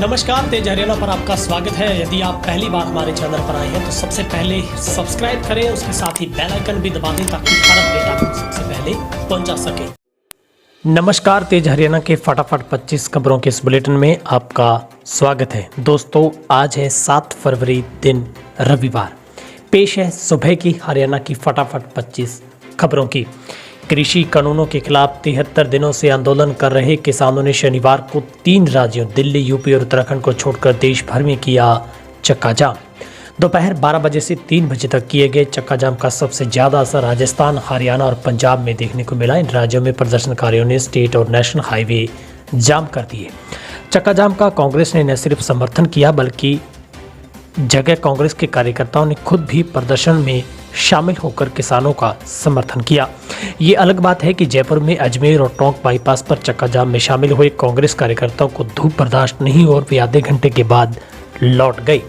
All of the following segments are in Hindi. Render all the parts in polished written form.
नमस्कार, तेज हरियाणा पर आपका स्वागत है। यदि आप पहली बार हमारे चैनल पर आए हैं तो सबसे पहले सब्सक्राइब करें, उसके साथ ही बेल आइकन भी दबा दें ताकि हर अपडेट आपको सबसे पहले पहुंचा सके। नमस्कार, तेज हरियाणा के फटाफट 25 खबरों के इस बुलेटिन में आपका स्वागत है। दोस्तों, आज है 7 फरवरी, दिन रविवार। पेश है सुबह की हरियाणा की फटाफट 25 खबरों की। कृषि कानूनों के खिलाफ 73 दिनों से आंदोलन कर रहे किसानों ने शनिवार को 3 राज्यों दिल्ली, यूपी और उत्तराखंड को छोड़कर देश भर में किया चक्का जाम। दोपहर 12 बजे से 3 बजे तक किए गए चक्का जाम का सबसे ज़्यादा असर राजस्थान, हरियाणा और पंजाब में देखने को मिला। इन राज्यों में प्रदर्शनकारियों ने स्टेट और नेशनल हाईवे जाम कर दिए। चक्का जाम का कांग्रेस ने न सिर्फ समर्थन किया बल्कि जगह कांग्रेस के कार्यकर्ताओं ने खुद भी प्रदर्शन में शामिल होकर किसानों का समर्थन किया। ये अलग बात है कि जयपुर में अजमेर और टोंक बाईपास पर चक्का जाम में शामिल हुए कांग्रेस कार्यकर्ताओं को धूप बर्दाश्त नहीं और वे आधे घंटे के बाद लौट गए।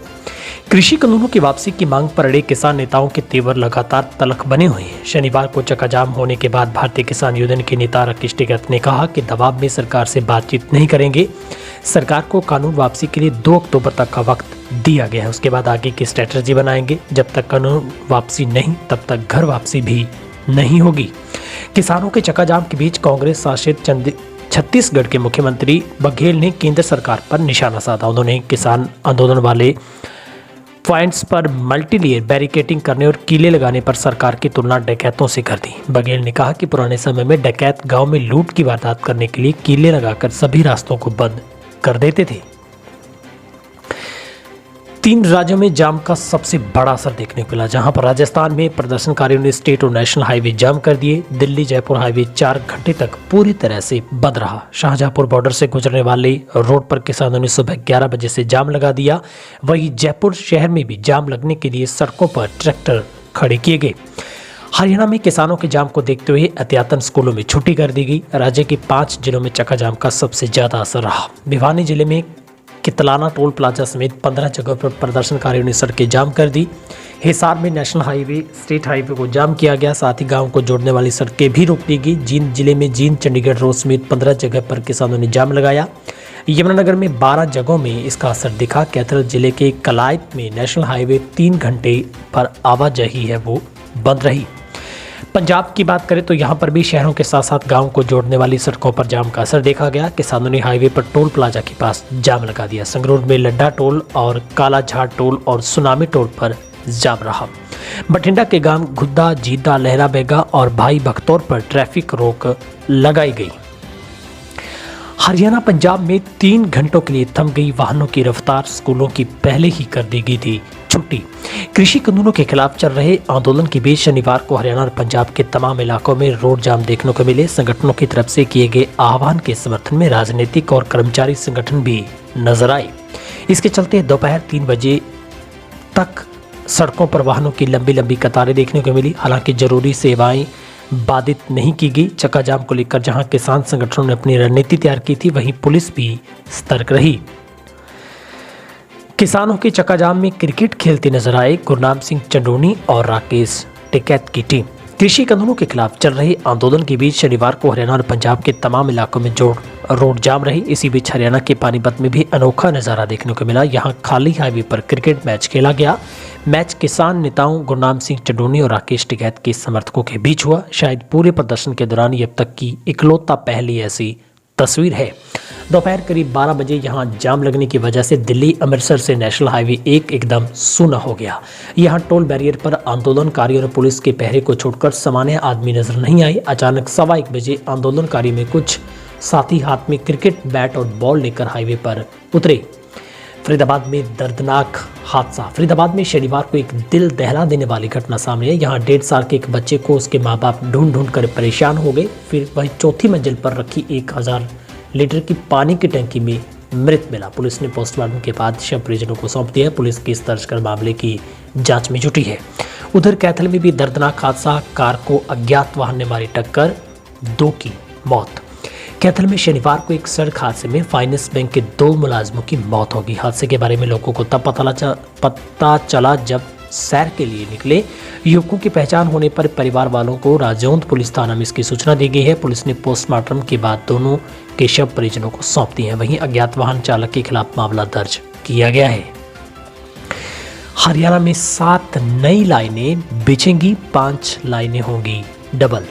कृषि कानूनों की वापसी की मांग पर अड़े किसान नेताओं के तेवर लगातार तल्ख बने हुए हैं। शनिवार को चक्का जाम होने के बाद भारतीय किसान यूनियन के नेता राकेश टिकैत ने कहा कि दबाव में सरकार से बातचीत नहीं करेंगे। सरकार को कानून वापसी के लिए 2 अक्टूबर तक का वक्त दिया गया है। उसके बाद आगे की स्ट्रेटजी बनाएंगे। जब तक कानून वापसी नहीं तब तक घर वापसी भी नहीं होगी। किसानों के चक्का जाम के बीच कांग्रेस शासित छत्तीसगढ़ के मुख्यमंत्री बघेल ने केंद्र सरकार पर निशाना साधा। उन्होंने किसान आंदोलन वाले पॉइंट्स पर मल्टीलेयर बैरिकेडिंग करने और कीले लगाने पर सरकार की तुलना डकैतों से कर दी। बघेल ने कहा कि पुराने समय में डकैत गांव में लूट की वारदात करने के लिए कीले लगाकर सभी रास्तों को बंद कर देते थे। 3 राज्यों में जाम का सबसे बड़ा असर देखने को मिला, जहां पर राजस्थान में प्रदर्शनकारियों ने स्टेट और नेशनल हाईवे जाम कर दिए। दिल्ली जयपुर हाईवे 4 घंटे तक पूरी तरह से बंद रहा। शाहजहांपुर बॉर्डर से गुजरने वाले रोड पर किसानों ने सुबह 11 बजे से जाम लगा दिया। वहीं जयपुर शहर में भी जाम लगने के लिए सड़कों पर ट्रैक्टर खड़े किए गए। हरियाणा में किसानों के जाम को देखते हुए एहतियातन स्कूलों में छुट्टी कर दी गई। राज्य के 5 जिलों में चक्का जाम का सबसे ज्यादा असर रहा। भिवानी जिले में कितलाना टोल प्लाजा समेत 15 जगहों पर प्रदर्शनकारियों ने सड़कें जाम कर दी। हिसार में नेशनल हाईवे, स्टेट हाईवे को जाम किया गया। साथ ही गांव को जोड़ने वाली सड़कें भी रोक दी गई। जींद जिले में जींद चंडीगढ़ रोड समेत 15 जगह पर किसानों ने जाम लगाया। यमुनानगर में 12 जगहों में इसका असर दिखा। कैथल जिले के कलायत में नेशनल हाईवे 3 घंटे पर आवाजाही है वो बंद रही। पंजाब की बात करें तो यहाँ पर भी शहरों के साथ साथ गांव को जोड़ने वाली सड़कों पर जाम का असर देखा गया। किसानों ने हाईवे पर टोल प्लाजा के पास जाम लगा दिया। संगरूर में लड्डा टोल और कालाझाड़ टोल और सुनामी टोल पर जाम रहा। बठिंडा के गांव घुद्दा, जीदा, लहरा बेगा और भाई बख्तौर पर ट्रैफिक रोक लगाई गई। हरियाणा पंजाब में 3 घंटों के लिए थम गई वाहनों की रफ्तार। स्कूलों की पहले ही कर दी गई थी छुट्टी। कृषि कानूनों के खिलाफ चल रहे आंदोलन के बीच शनिवार को हरियाणा और पंजाब के तमाम इलाकों में रोड जाम देखने को मिले। संगठनों की तरफ से किए गए आह्वान के समर्थन में राजनीतिक और कर्मचारी संगठन भी नजर आए। इसके चलते दोपहर 3 बजे तक सड़कों पर वाहनों की लंबी लंबी कतारें देखने को मिली। हालांकि जरूरी सेवाएं बाधित नहीं की गई। चक्का जाम को लेकर जहां किसान संगठनों ने अपनी रणनीति तैयार की थी, वहीं पुलिस भी सतर्क रही। किसानों के चक्का जाम में क्रिकेट खेलते नजर आए गुरनाम सिंह चंडोनी और राकेश टिकैत की टीम। कृषि कानूनों के खिलाफ चल रहे आंदोलन के बीच शनिवार को हरियाणा और पंजाब के तमाम इलाकों में रोड जाम रही। इसी बीच हरियाणा के पानीपत में भी अनोखा नजारा देखने को मिला। यहाँ खाली हाईवे पर क्रिकेट मैच खेला गया। मैच किसान नेताओं गुरनाम सिंह चंडोनी और राकेश टिकैत के समर्थकों के बीच हुआ। शायद पूरे प्रदर्शन के दौरान ये अब तक की इकलौता पहली ऐसी तस्वीर है। दोपहर करीब 12 बजे यहां जाम लगने की वजह से दिल्ली अमृतसर से नेशनल हाईवे 1 एकदम सूना हो गया। यहां टोल बैरियर पर आंदोलनकारी और पुलिस के पहरे को छोड़कर सामान्य आदमी नजर नहीं आए। अचानक 1:15 बजे आंदोलनकारी में कुछ साथी हाथ में क्रिकेट बैट और बॉल लेकर हाईवे पर उतरे। फरीदाबाद में दर्दनाक हादसा। फरीदाबाद में शनिवार को एक दिल दहला देने वाली घटना सामने आई। यहाँ 1.5 साल के एक बच्चे को उसके माँ बाप ढूंढ ढूंढ कर परेशान हो गए। फिर वही 4थी मंजिल पर रखी 1000 लीटर की पानी की टंकी में मृत मिला। पुलिस ने पोस्टमार्टम के बाद शव परिजनों को सौंप दिया। पुलिस केस दर्ज कर मामले की जांच में जुटी है। उधर कैथल में भी दर्दनाक हादसा। कार को अज्ञात वाहन ने मारी टक्कर, 2 की मौत। कैथल में शनिवार को एक सड़क हादसे में फाइनेंस बैंक के 2 मुलाजमों की मौत होगी। हादसे के बारे में लोगों को तब पता चला जब सैर के लिए निकले युवकों की पहचान होने पर परिवार वालों को राजौंद पुलिस थाना में इसकी सूचना दी गई है। पुलिस ने पोस्टमार्टम के बाद दोनों के शव परिजनों को सौंप दिए हैं। वहीं अज्ञात वाहन चालक के खिलाफ मामला दर्ज किया गया है। हरियाणा में 7 नई लाइनें बिछेंगी, 5 लाइनें होंगी डबल।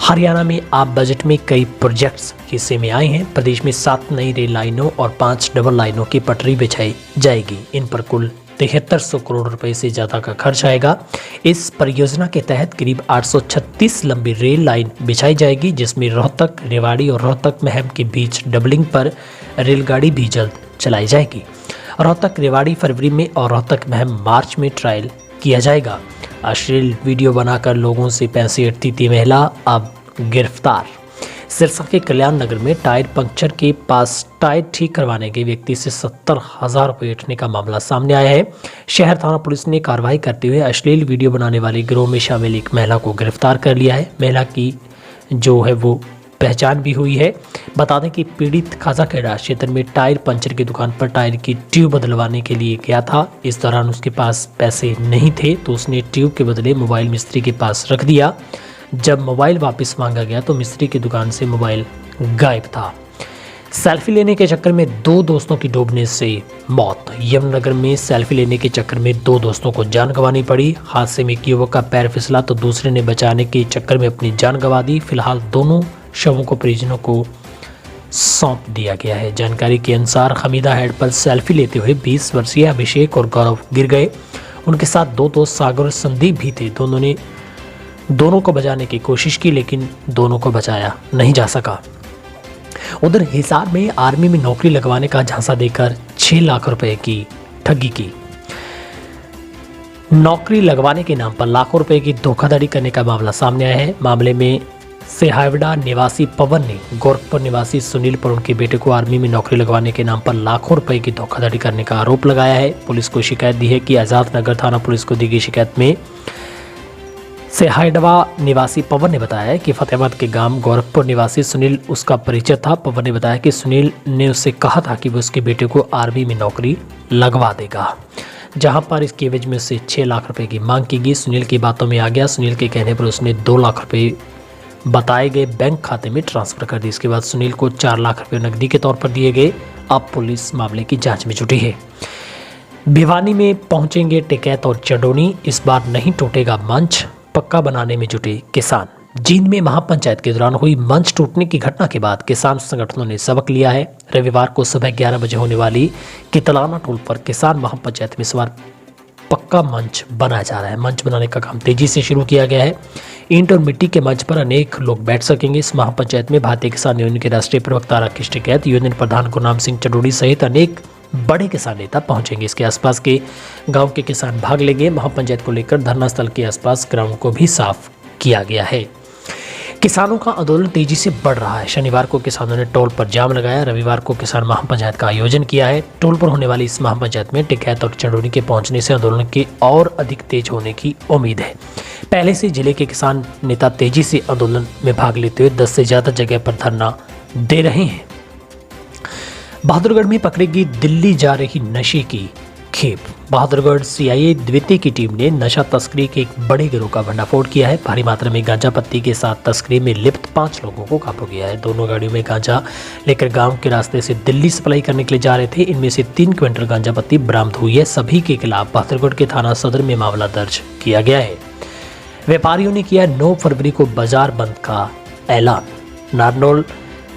हरियाणा में आप बजट में कई प्रोजेक्ट्स हिस्से में आए हैं। प्रदेश में 7 नई रेल लाइनों और 5 डबल लाइनों की पटरी बिछाई जाएगी। इन पर कुल 7300 करोड़ रुपए से ज़्यादा का खर्च आएगा। इस परियोजना के तहत करीब 836 लंबी रेल लाइन बिछाई जाएगी, जिसमें रोहतक, रेवाड़ी और रोहतक महम के बीच डबलिंग पर रेलगाड़ी भी जल्द चलाई जाएगी। रोहतक रेवाड़ी फरवरी में और रोहतक महम मार्च में ट्रायल किया जाएगा। अश्लील वीडियो बनाकर लोगों से पैसे ऐंठती थी महिला, अब गिरफ्तार। सिरसा के कल्याण नगर में टायर पंक्चर के पास टायर ठीक करवाने के व्यक्ति से 70,000 रुपये ऐंठने का मामला सामने आया है। शहर थाना पुलिस ने कार्रवाई करते हुए अश्लील वीडियो बनाने वाले गिरोह में शामिल एक महिला को गिरफ्तार कर लिया है। महिला की जो है वो पहचान भी हुई है। बता दें कि पीड़ित खाजाखेड़ा क्षेत्र में टायर पंचर की दुकान पर टायर की ट्यूब बदलवाने के लिए गया था। इस दौरान उसके पास पैसे नहीं थे तो उसने ट्यूब के बदले मोबाइल मिस्त्री के पास रख दिया। जब मोबाइल वापस मांगा गया तो मिस्त्री की दुकान से मोबाइल गायब था। सेल्फी लेने के चक्कर में 2 दोस्तों की डूबने से मौत। यमुनानगर में सेल्फी लेने के चक्कर में 2 दोस्तों को जान गंवानी पड़ी। हादसे में एक युवक का पैर फिसला तो दूसरे ने बचाने के चक्कर में अपनी जान गंवा दी। फिलहाल दोनों शवों को परिजनों को सौंप दिया गया है। जानकारी के अनुसार हमीदा हेड पर सेल्फी लेते हुए 20 वर्षीय अभिषेक और गौरव गिर गए। उनके साथ 2 दोस्त सागर और संदीप भी थे। दोनों को बचाने की कोशिश की लेकिन दोनों को बचाया नहीं जा सका। उधर हिसार में आर्मी में नौकरी लगवाने का झांसा देकर 6 लाख रुपए की ठगी की। नौकरी लगवाने के नाम पर लाखों रुपए की धोखाधड़ी करने का मामला सामने आया है। मामले में सेहावड़ा निवासी पवन ने गोरखपुर निवासी सुनील पर उनके बेटे को आर्मी में नौकरी लगवाने के नाम पर लाखों रुपए की धोखाधड़ी करने का आरोप लगाया है। पुलिस को शिकायत दी है कि आजाद नगर थाना पुलिस को दी गई शिकायत में सेहावड़ा निवासी पवन ने बताया कि फतेहाबाद के गांव गोरखपुर निवासी सुनील उसका परिचय था। पवन ने बताया कि सुनील ने उससे कहा था कि वो उसके बेटे को आर्मी में नौकरी लगवा देगा, जहां पर इसके एवज में उससे 6 लाख रुपए की मांग की गई। सुनील की बातों में आ गया। सुनील के कहने पर उसने 2 लाख रुपए बताए गए बैंक खाते में ट्रांसफर कर दी। इसके बाद सुनील को 4 लाख रुपए नकदी के तौर पर दिए गए। अब पुलिस मामले की जांच में जुटी है। भिवानी में पहुंचेंगे टिकैत और चंडोनी, इस बार नहीं टूटेगा मंच, पक्का बनाने में जुटे किसान। जींद में महापंचायत के दौरान हुई मंच टूटने की घटना के बाद किसान संगठनों ने सबक लिया है। रविवार को सुबह 11 बजे होने वाली कितलाना टोल पर किसान महापंचायत में इस बार पक्का मंच बनाया जा रहा है। मंच बनाने का काम तेजी से शुरू किया गया है। ईंट और मिट्टी के मंच पर अनेक लोग बैठ सकेंगे। इस महापंचायत में भारतीय किसान यूनियन के राष्ट्रीय प्रवक्ता राकेश टिकैत, यूनियन प्रधान गुरनाम सिंह चंडोड़ी सहित अनेक बड़े किसान नेता पहुंचेंगे। इसके आसपास के गांव के किसान भाग लेंगे। महापंचायत को लेकर धरना स्थल के आसपास ग्राउंड को भी साफ किया गया है। किसानों का आंदोलन तेजी से बढ़ रहा है। शनिवार को किसानों ने टोल पर जाम लगाया। रविवार को किसान महापंचायत का आयोजन किया है। टोल पर होने वाली इस महापंचायत में टिकैत और चंडोनी के पहुंचने से आंदोलन के और अधिक तेज होने की उम्मीद है। पहले से जिले के किसान नेता तेजी से आंदोलन में भाग लेते हुए 10 से ज्यादा जगह पर धरना दे रहे हैं। बहादुरगढ़ में पकड़ेगी दिल्ली जा रही नशे की खेप। बहादुरगढ़ सीआईए द्वितीय की टीम ने नशा तस्करी के एक बड़े गिरोह का भंडाफोड़ किया है। भारी मात्रा में गांजा पत्ती के साथ तस्करी में लिप्त 5 लोगों को काबू किया है। दोनों गाड़ियों में गांजा लेकर गांव के रास्ते से दिल्ली सप्लाई करने के लिए जा रहे थे। इनमें से 3 क्विंटल गांजा पत्ती बरामद हुई है। सभी के खिलाफ बहादुरगढ़ के थाना सदर में मामला दर्ज किया गया है। व्यापारियों ने किया 9 फरवरी को बाजार बंद का ऐलान। नारनौल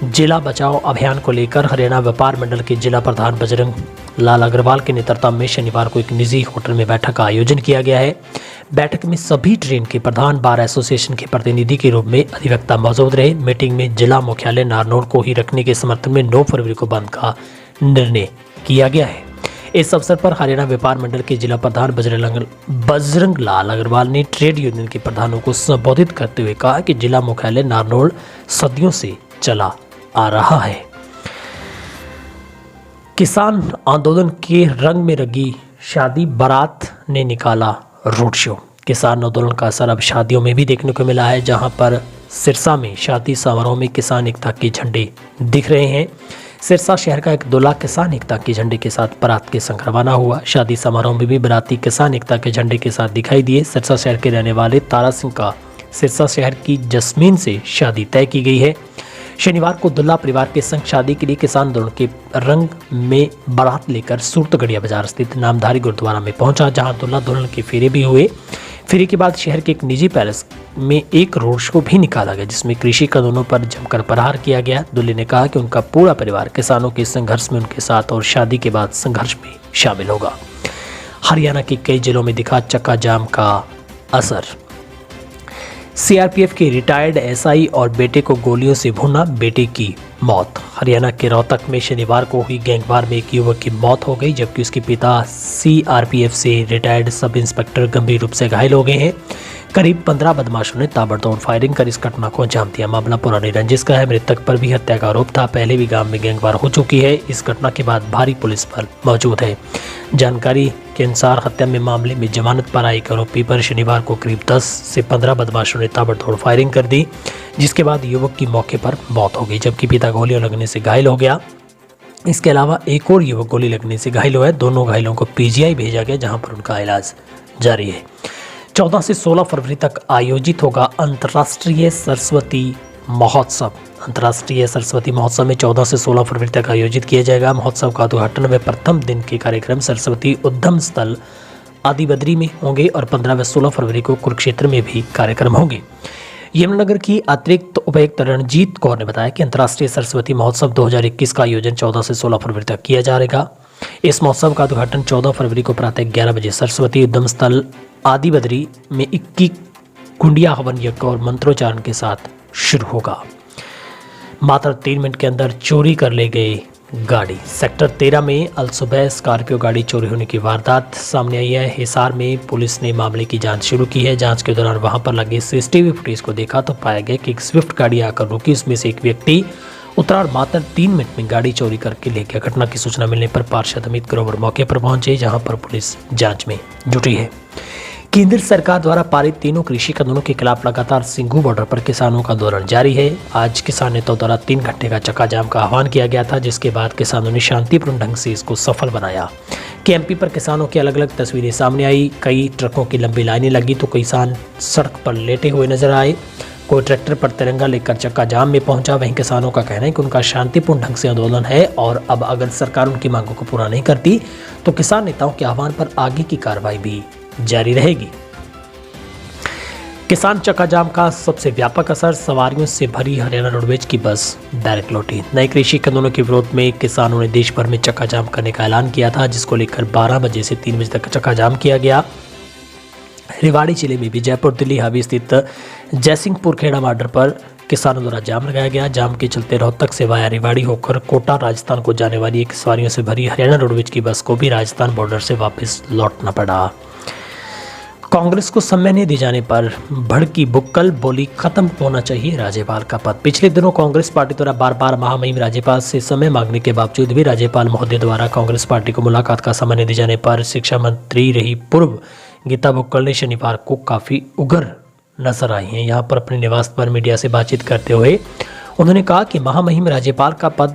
जिला बचाओ अभियान को लेकर हरियाणा व्यापार मंडल के जिला प्रधान बजरंग लाल अग्रवाल के नेतृत्व में शनिवार को एक निजी होटल में बैठक का आयोजन किया गया है। बैठक में सभी ट्रेन के प्रधान, बार एसोसिएशन के प्रतिनिधि के रूप में अधिवक्ता मौजूद रहे। मीटिंग में जिला मुख्यालय नारनौल को ही रखने के समर्थन में 9 फरवरी को बंद का निर्णय किया गया है। इस अवसर पर हरियाणा व्यापार मंडल के जिला प्रधान बजरंग लाल अग्रवाल ने ट्रेड यूनियन के प्रधानों को संबोधित करते हुए कहा कि जिला मुख्यालय नारनौल सदियों से चला आ रहा है। किसान आंदोलन के रंग में रंगी शादी बारात ने निकाला रोड शो। किसान आंदोलन का असर अब शादियों में भी देखने को मिला है, जहां पर सिरसा में शादी समारोह में किसान एकता के झंडे दिख रहे हैं। सिरसा शहर का एक दूल्हा किसान एकता के झंडे के साथ बारात के संग रवाना हुआ। शादी समारोह में भी बाराती किसान एकता के झंडे के साथ दिखाई दिए। सिरसा शहर के रहने वाले तारा सिंह का सिरसा शहर की जस्मीन से शादी तय की गई है। शनिवार को दूल्हा परिवार के संग शादी के लिए किसान आंदोलन के रंग में बारात लेकर सूरतगढ़िया बाजार स्थित नामधारी गुरुद्वारा में पहुंचा, जहां दूल्हा दुल्हन के फेरे भी हुए। फेरी के बाद शहर के एक निजी पैलेस में एक रोड शो भी निकाला गया, जिसमें कृषि कानूनों पर जमकर प्रहार किया गया। दूल्हे ने कहा कि उनका पूरा परिवार किसानों के संघर्ष में उनके साथ और शादी के बाद संघर्ष में शामिल होगा। हरियाणा के कई जिलों में दिखा चक्का जाम का असर। सीआरपीएफ के रिटायर्ड एसआई और बेटे को गोलियों से भूना, बेटे की मौत। हरियाणा के रोहतक में शनिवार को हुई गैंगवार में एक युवक की मौत हो गई, जबकि उसके पिता सीआरपीएफ से रिटायर्ड सब इंस्पेक्टर गंभीर रूप से घायल हो गए हैं। करीब 15 बदमाशों ने ताबड़तोड़ फायरिंग कर इस घटना को अंजाम दिया। मामला पुरानी रंजिश का है। मृतक पर भी हत्या का आरोप था। पहले भी गांव में गैंगवार हो चुकी है। इस घटना के बाद भारी पुलिस बल मौजूद है। जानकारी के अनुसार हत्या में मामले में जमानत पर आए एक आरोपी पर शनिवार को करीब 10 से 15 बदमाशों ने ताबड़तोड़ फायरिंग कर दी, जिसके बाद युवक की मौके पर मौत हो गई, जबकि पिता गोलियां लगने से घायल हो गया। इसके अलावा एक और युवक गोली लगने से घायल हुआ है। दोनों घायलों को पीजीआई भेजा गया, जहां पर उनका इलाज जारी है। 14 से 16 फरवरी तक आयोजित होगा अंतर्राष्ट्रीय सरस्वती महोत्सव। अंतर्राष्ट्रीय सरस्वती महोत्सव में 14 से 16 फरवरी तक आयोजित किया जाएगा। महोत्सव का उद्घाटन व प्रथम दिन के कार्यक्रम सरस्वती उद्यम स्थल आदिबद्री में होंगे और 15 व 16 फरवरी को कुरुक्षेत्र में भी कार्यक्रम होंगे। यमुनानगर की अतिरिक्त उपायुक्त रणजीत कौर ने बताया कि अंतर्राष्ट्रीय सरस्वती महोत्सव 2021 का आयोजन 14 से 16 फरवरी तक किया जाएगा। इस महोत्सव का उद्घाटन 14 फरवरी को प्रातः 11 बजे सरस्वती उद्यम स्थल आदिबद्री में 21 कुंडिया हवन यज्ञ और मंत्रोच्चारण के साथ शुरू होगा। मात्र 3 मिनट के अंदर चोरी कर ले गए गाड़ी। सेक्टर 13 में अल सुबह स्कॉर्पियो गाड़ी चोरी होने की वारदात सामने आई है। हिसार में पुलिस ने मामले की जांच शुरू की है। जांच के दौरान वहां पर लगे सीसीटीवी फुटेज को देखा तो पाया गया कि एक स्विफ्ट गाड़ी आकर रुकी। उसमें से एक व्यक्ति उतरा और मात्र 3 मिनट में गाड़ी चोरी करके ले गया। घटना की सूचना मिलने पर पार्षद अमित ग्रोवर मौके पर पहुंचे, जहां पर पुलिस जांच में जुटी है। केंद्र सरकार द्वारा पारित तीनों कृषि कानूनों के खिलाफ लगातार सिंघू बॉर्डर पर किसानों का आंदोलन जारी है। आज किसान नेताओं द्वारा 3 घंटे का चक्का जाम का आह्वान किया गया था, जिसके बाद किसानों ने शांतिपूर्ण ढंग से इसको सफल बनाया। केएमपी पर किसानों की अलग अलग तस्वीरें सामने आई। कई ट्रकों की लंबी लाइनें लगी तो किसान सड़क पर लेटे हुए नजर आए। कोई ट्रैक्टर पर तिरंगा लेकर चक्का जाम में पहुंचा। वहीं किसानों का कहना है कि उनका शांतिपूर्ण ढंग से आंदोलन है और अब अगर सरकार उनकी मांगों को पूरा नहीं करती तो किसान नेताओं के आह्वान पर आगे की कार्रवाई भी जारी रहेगी। किसान चक्का जाम का सबसे व्यापक असर। सवारियों से भरी हरियाणा रोडवेज की बस डायरेक्ट लौटी। नए कृषि कानूनों के विरोध में किसानों ने देश भर में चक्का जाम करने का ऐलान किया था, जिसको लेकर 12 बजे से 3 बजे तक चक्का जाम किया गया। रेवाड़ी जिले में भी जयपुर दिल्ली हाईवे स्थित जयसिंहपुर खेड़ा बॉर्डर पर किसानों द्वारा जाम लगाया गया। जाम के चलते रोहतक से वाया रेवाड़ी होकर कोटा राजस्थान को जाने वाली एक सवारियों से भरी हरियाणा रोडवेज की बस को भी राजस्थान बॉर्डर से वापस लौटना पड़ा। कांग्रेस को समय नहीं दिए जाने पर भड़की बुक्कल, बोली खत्म होना चाहिए राज्यपाल का पद। पिछले दिनों कांग्रेस पार्टी द्वारा बार बार महामहिम राज्यपाल से समय मांगने के बावजूद भी राज्यपाल महोदय द्वारा कांग्रेस पार्टी को मुलाकात का समय नहीं दिए जाने पर शिक्षा मंत्री रही पूर्व गीता बुक्कल ने शनिवार को काफी उग्र नजर आई हैं। यहाँ पर अपने निवास पर मीडिया से बातचीत करते हुए उन्होंने कहा कि महामहिम राज्यपाल का पद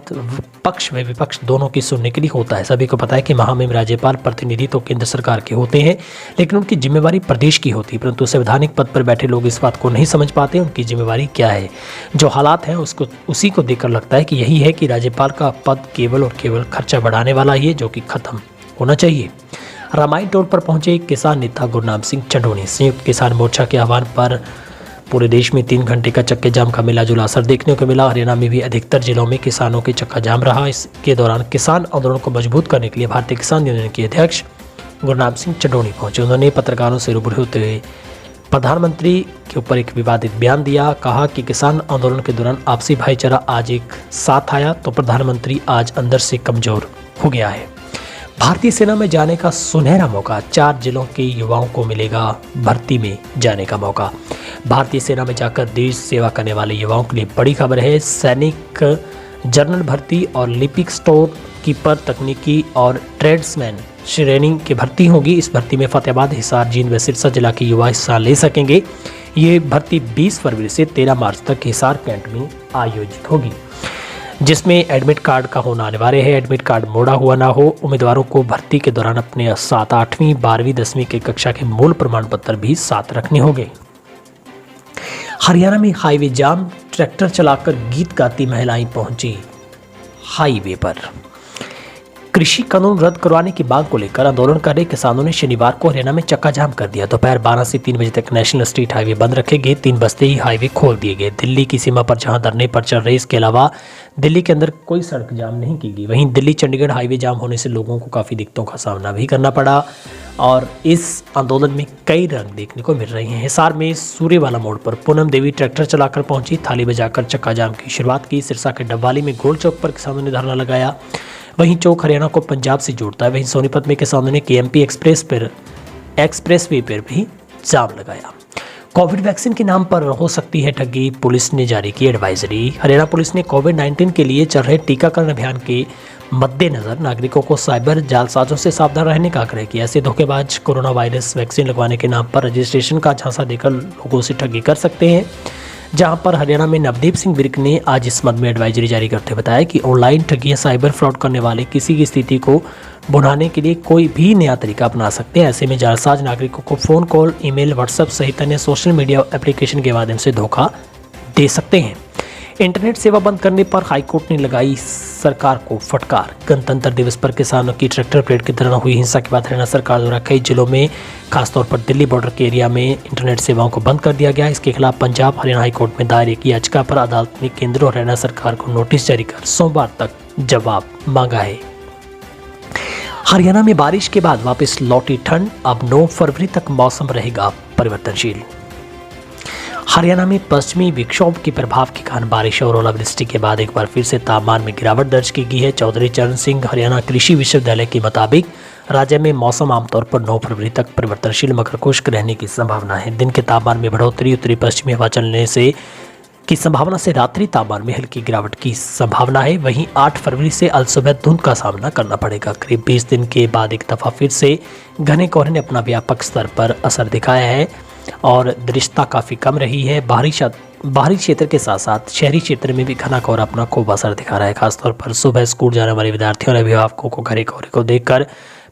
पक्ष व विपक्ष दोनों की सुनने के लिए होता है। सभी को पता है कि महामहिम राज्यपाल प्रतिनिधि तो केंद्र सरकार के होते हैं, लेकिन उनकी जिम्मेवारी प्रदेश की होती है। परंतु संवैधानिक पद पर बैठे लोग इस बात को नहीं समझ पाते उनकी जिम्मेवारी क्या है। जो हालात हैं उसी को देखकर लगता है कि यही है कि राज्यपाल का पद केवल और केवल खर्चा बढ़ाने वाला ही है, जो कि खत्म होना चाहिए। रामायण टोल पर पहुंचे किसान नेता गुरनाम सिंह चंडोनी। संयुक्त किसान मोर्चा के आह्वान पर पूरे देश में 3 घंटे का चक्के जाम का मिला जुला असर देखने को मिला। हरियाणा में भी अधिकतर जिलों में किसानों के चक्का जाम रहा। इसके दौरान किसान आंदोलन को मजबूत करने के लिए भारतीय किसान यूनियन के अध्यक्ष गुरनाम सिंह चंडोनी पहुंचे। उन्होंने पत्रकारों से रूबरू होते हुए प्रधानमंत्री के ऊपर एक विवादित बयान दिया। कहा कि किसान आंदोलन के दौरान आपसी भाईचारा आज एक साथ आया तो प्रधानमंत्री आज अंदर से कमजोर हो गया है। भारतीय सेना में जाने का सुनहरा मौका। 4 जिलों के युवाओं को मिलेगा भर्ती में जाने का मौका। भारतीय सेना में जाकर देश सेवा करने वाले युवाओं के लिए बड़ी खबर है। सैनिक, जनरल भर्ती और लिपिक स्टोर कीपर, तकनीकी और ट्रेड्समैन श्रेणी की भर्ती होगी। इस भर्ती में फतेहाबाद, हिसार, जींद व सिरसा जिला के युवा हिस्सा ले सकेंगे। ये भर्ती 20 फरवरी से 13 मार्च तक हिसार कैंट में आयोजित होगी। जिसमें एडमिट कार्ड का होना अनिवार्य है। एडमिट कार्ड मोड़ा हुआ ना हो। उम्मीदवारों को भर्ती के दौरान अपने 7, 8वीं, 12वीं, 10वीं की कक्षा के मूल प्रमाण पत्र भी साथ रखने होंगे। हरियाणा में हाईवे जाम, ट्रैक्टर चलाकर गीत गाती महिलाएं पहुंची हाईवे पर। कृषि कानून रद्द करवाने की मांग को लेकर आंदोलन कर रहे किसानों ने शनिवार को हरियाणा में चक्का जाम कर दिया। दोपहर 12 से 3 बजे तक नेशनल स्ट्रीट हाईवे बंद रखे गए। 3 बजते ही हाईवे खोल दिए गए। दिल्ली की सीमा पर जहां धरने पर चल रहे, इसके अलावा दिल्ली के अंदर कोई सड़क जाम नहीं की गई। वहीं दिल्ली चंडीगढ़ हाईवे जाम होने से लोगों को काफ़ी दिक्कतों का सामना भी करना पड़ा और इस आंदोलन में कई रंग देखने को मिल रहे हैं। हिसार में सूर्यवाला मोड़ पर पूनम देवी ट्रैक्टर चलाकर पहुंची, थाली बजाकर चक्का जाम की शुरुआत की। सिरसा के डबवाली में गोल चौक पर किसानों ने धरना लगाया। वहीं चौक हरियाणा को पंजाब से जोड़ता है। वहीं सोनीपत में किसानों ने केएमपी एक्सप्रेसवे पर भी जाम लगाया। कोविड वैक्सीन के नाम पर हो सकती है ठगी, पुलिस ने जारी की एडवाइजरी। हरियाणा पुलिस ने कोविड-19 के लिए चल रहे टीकाकरण अभियान के मद्देनजर नागरिकों को साइबर जालसाजों से सावधान रहने का आग्रह किया। ऐसे धोखेबाज कोरोना वायरस वैक्सीन लगवाने के नाम पर रजिस्ट्रेशन का झांसा देकर लोगों से ठगी कर सकते हैं। जहां पर हरियाणा में नवदीप सिंह विर्क ने आज इस मद में एडवाइजरी जारी करते बताया कि ऑनलाइन ठगी या साइबर फ्रॉड करने वाले किसी की स्थिति को बुझाने के लिए कोई भी नया तरीका अपना सकते हैं। ऐसे में जालसाज नागरिकों को फोन कॉल, ईमेल, व्हाट्सएप सहित अन्य सोशल मीडिया एप्लीकेशन के माध्यम से धोखा दे सकते हैं। इंटरनेट सेवा बंद करने पर हाईकोर्ट ने लगाई सरकार को फटकार। गणतंत्र दिवस पर किसानों की ट्रैक्टर परेड की तरह हुई हिंसा के बाद हरियाणा सरकार द्वारा कई जिलों में खासतौर पर दिल्ली बॉर्डर के एरिया में इंटरनेट सेवाओं को बंद कर दिया गया। इसके खिलाफ पंजाब हरियाणा हाईकोर्ट में दायर एक याचिका पर अदालत ने केंद्र और हरियाणा सरकार को नोटिस जारी कर सोमवार तक जवाब मांगा है। हरियाणा में बारिश के बाद वापस लौटी ठंड, अब 9 फरवरी तक मौसम रहेगा परिवर्तनशील। हरियाणा में पश्चिमी विक्षोभ के प्रभाव के कारण बारिश और ओलावृष्टि के बाद एक बार फिर से तापमान में गिरावट दर्ज की गई है। चौधरी चरण सिंह हरियाणा कृषि विश्वविद्यालय के मुताबिक राज्य में मौसम आमतौर पर 9 फरवरी तक परिवर्तनशील मकर खुश्क रहने की संभावना है। दिन के तापमान में बढ़ोतरी, उत्तरी पश्चिमी हवा चलने से की संभावना से रात्रि तापमान में हल्की गिरावट की संभावना है। वहीं 8 फरवरी से अलसुबह धुंध का सामना करना पड़ेगा। करीब 20 दिन के बाद एक दफा फिर से घने कोहरे ने अपना व्यापक स्तर पर असर दिखाया है और दृश्यता काफ़ी कम रही है। बाहरी क्षेत्र के साथ साथ शहरी क्षेत्र में भी घना कोहरा अपना खूब असर दिखा रहा है। खासतौर पर सुबह स्कूल जाने वाले विद्यार्थियों और अभिभावकों को घने कोहरे को देखकर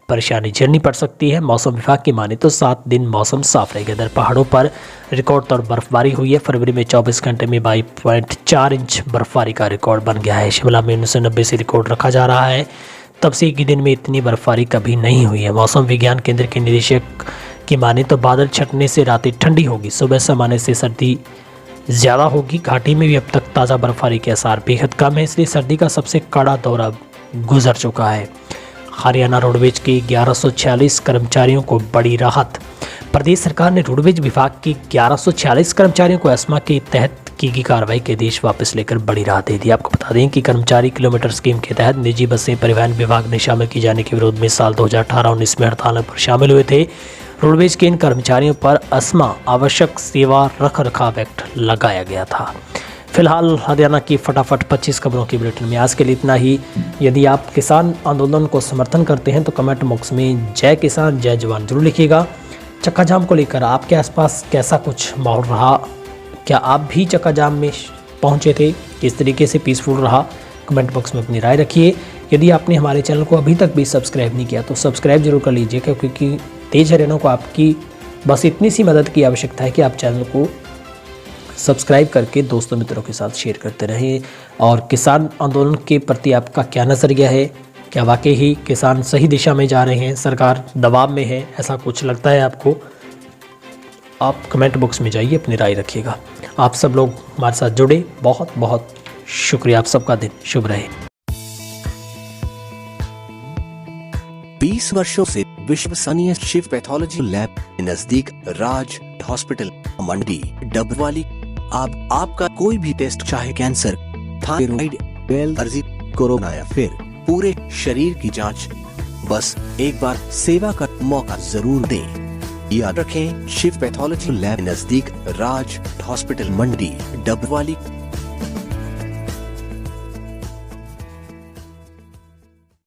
परेशानी झेलनी पड़ सकती है। मौसम विभाग की माने तो 7 दिन मौसम साफ रहेगा। इधर पहाड़ों पर रिकॉर्ड तौर बर्फबारी हुई है। फरवरी में 24 घंटे में 22.4 इंच बर्फबारी का रिकॉर्ड बन गया है। शिमला में 1990 से रिकॉर्ड रखा जा रहा है। तब से एक ही दिन में इतनी बर्फबारी कभी नहीं हुई है। मौसम विज्ञान केंद्र के निदेशक की माने तो बादल छटने से रातें ठंडी होगी, सुबह सामान्य से सर्दी ज़्यादा होगी। घाटी में भी अब तक ताज़ा बर्फबारी के आसार बेहद कम है, इसलिए सर्दी का सबसे कड़ा दौर अब गुजर चुका है। हरियाणा रोडवेज के 1146 कर्मचारियों को बड़ी राहत। प्रदेश सरकार ने रोडवेज विभाग के 1146 कर्मचारियों को एस्मा के तहत की गई कार्रवाई के आदेश वापस लेकर बड़ी राहत दे दी। आपको बता दें कि कर्मचारी किलोमीटर स्कीम के तहत निजी बसें परिवहन विभाग ने शामिल किए जाने के विरोध में साल 2018-19 में हड़ताल पर शामिल हुए थे। रोडवेज के इन कर्मचारियों पर एस्मा आवश्यक सेवा रख रखाव एक्ट लगाया गया था। फिलहाल हरियाणा की फटाफट 25 खबरों की बुलेटिन में आज के लिए इतना ही। यदि आप किसान आंदोलन को समर्थन करते हैं तो कमेंट बॉक्स में जय किसान जय जवान जरूर लिखिएगा। चक्का जाम को लेकर आपके आसपास कैसा कुछ माहौल रहा, क्या आप भी चक्का जाम में पहुंचे थे, किस तरीके से पीसफुल रहा, कमेंट बॉक्स में अपनी राय रखिए। यदि आपने हमारे चैनल को अभी तक भी सब्सक्राइब नहीं किया तो सब्सक्राइब जरूर कर लीजिए, क्योंकि तेज हरियाणा को आपकी बस इतनी सी मदद की आवश्यकता है कि आप चैनल को सब्सक्राइब करके दोस्तों मित्रों के साथ शेयर करते रहें। और किसान आंदोलन के प्रति आपका क्या नज़रिया है, क्या वाकई ही किसान सही दिशा में जा रहे हैं, सरकार दबाव में है, ऐसा कुछ लगता है आपको? आप कमेंट बॉक्स में जाइए, अपनी राय रखिएगा। आप सब लोग हमारे साथ जुड़े, बहुत बहुत शुक्रिया। आप सबका दिन शुभ रहे। 20 वर्षों से विश्वसनीय शिव पैथोलॉजी लैब नजदीक राज हॉस्पिटल मंडी डबवाली। आपका कोई भी टेस्ट, चाहे कैंसर, थायराइड, बेल अर्जी, कोरोना या फिर पूरे शरीर की जांच, बस एक बार सेवा का मौका जरूर दें। याद रखें, शिव पैथोलॉजी लैब नजदीक राज हॉस्पिटल मंडी डबवाली।